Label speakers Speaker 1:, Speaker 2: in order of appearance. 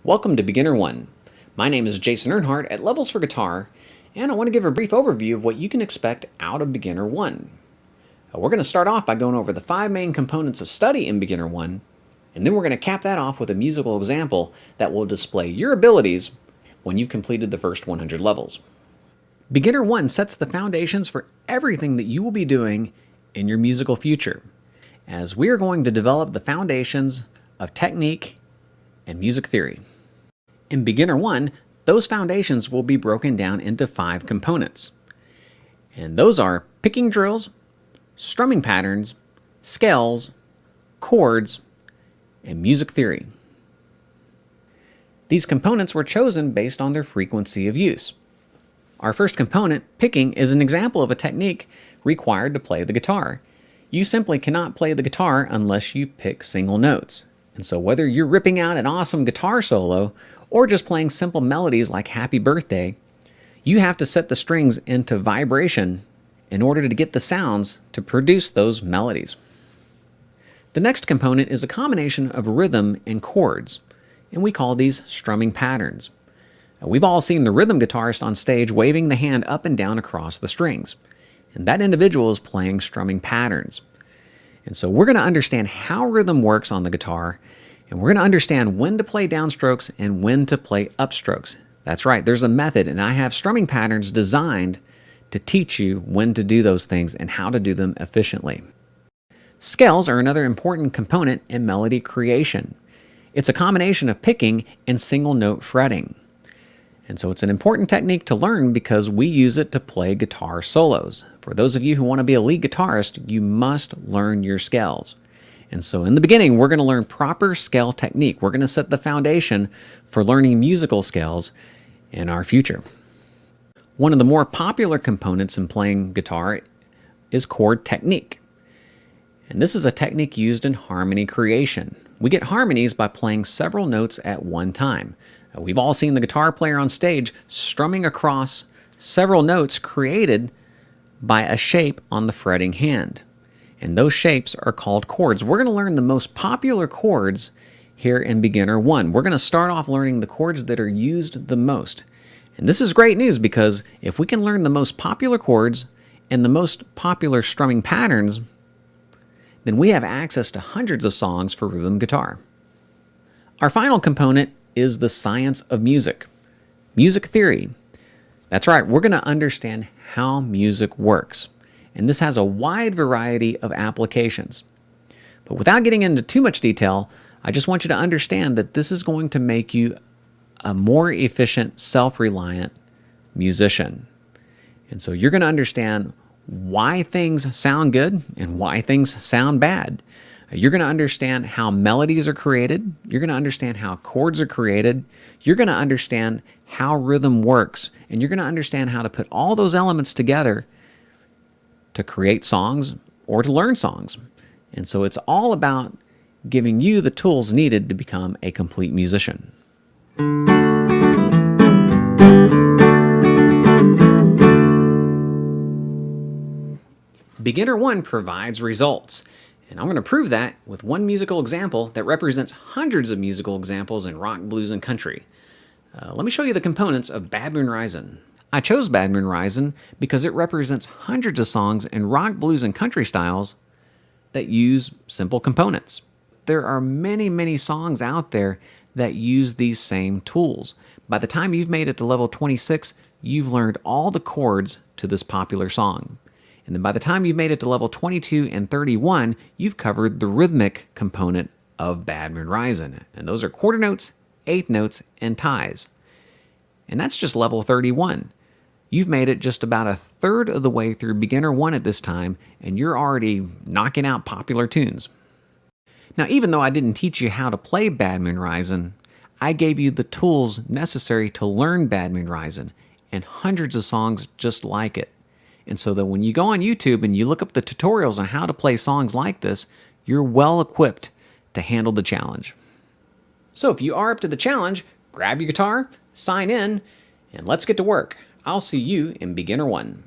Speaker 1: Welcome to Beginner 1. My name is Jason Earnhardt at Levels for Guitar, and I want to give a brief overview of what you can expect out of Beginner 1. We're going to start off by going over the 5 main components of study in Beginner 1, and then we're going to cap that off with a musical example that will display your abilities when you've completed the first 100 levels. Beginner 1 sets the foundations for everything that you will be doing in your musical future, as we are going to develop the foundations of technique and music theory. In Beginner 1, those foundations will be broken down into 5 components. And those are picking drills, strumming patterns, scales, chords, and music theory. These components were chosen based on their frequency of use. Our first component, picking, is an example of a technique required to play the guitar. You simply cannot play the guitar unless you pick single notes. And so whether you're ripping out an awesome guitar solo or just playing simple melodies like Happy Birthday, you have to set the strings into vibration in order to get the sounds to produce those melodies. The next component is a combination of rhythm and chords, and we call these strumming patterns. We've all seen the rhythm guitarist on stage waving the hand up and down across the strings, and that individual is playing strumming patterns. And so we're going to understand how rhythm works on the guitar, and we're going to understand when to play downstrokes and when to play upstrokes. That's right, there's a method, and I have strumming patterns designed to teach you when to do those things and how to do them efficiently. Scales are another important component in melody creation. It's a combination of picking and single note fretting. And so it's an important technique to learn because we use it to play guitar solos. For those of you who want to be a lead guitarist, you must learn your scales. And so in the beginning, we're going to learn proper scale technique. We're going to set the foundation for learning musical scales in our future. One of the more popular components in playing guitar is chord technique. And this is a technique used in harmony creation. We get harmonies by playing several notes at one time. We've all seen the guitar player on stage strumming across several notes created by a shape on the fretting hand. And those shapes are called chords. We're going to learn the most popular chords here in Beginner 1. We're going to start off learning the chords that are used the most. And this is great news because if we can learn the most popular chords and the most popular strumming patterns, then we have access to hundreds of songs for rhythm guitar. Our final component is the science of music, music theory. That's right, we're going to understand how music works. And this has a wide variety of applications. But without getting into too much detail, I just want you to understand that this is going to make you a more efficient, self-reliant musician. And so you're going to understand why things sound good and why things sound bad. You're going to understand how melodies are created. You're going to understand how chords are created. You're going to understand how rhythm works. And you're going to understand how to put all those elements together to create songs or to learn songs. And so it's all about giving you the tools needed to become a complete musician. Beginner 1 provides results. And I'm going to prove that with one musical example that represents hundreds of musical examples in rock, blues, and country. Let me show you the components of Bad Moon Risin'. I chose Bad Moon Risin' because it represents hundreds of songs in rock, blues, and country styles that use simple components. There are many, many songs out there that use these same tools. By the time you've made it to level 26, you've learned all the chords to this popular song. And then by the time you've made it to level 22 and 31, you've covered the rhythmic component of Bad Moon Risin'. And those are quarter notes, eighth notes, and ties. And that's just level 31. You've made it just about a third of the way through Beginner 1 at this time, and you're already knocking out popular tunes. Now, even though I didn't teach you how to play Bad Moon Risin', I gave you the tools necessary to learn Bad Moon Risin' and hundreds of songs just like it. And so that when you go on YouTube and you look up the tutorials on how to play songs like this, you're well equipped to handle the challenge. So if you are up to the challenge, grab your guitar, sign in, and let's get to work. I'll see you in Beginner 1.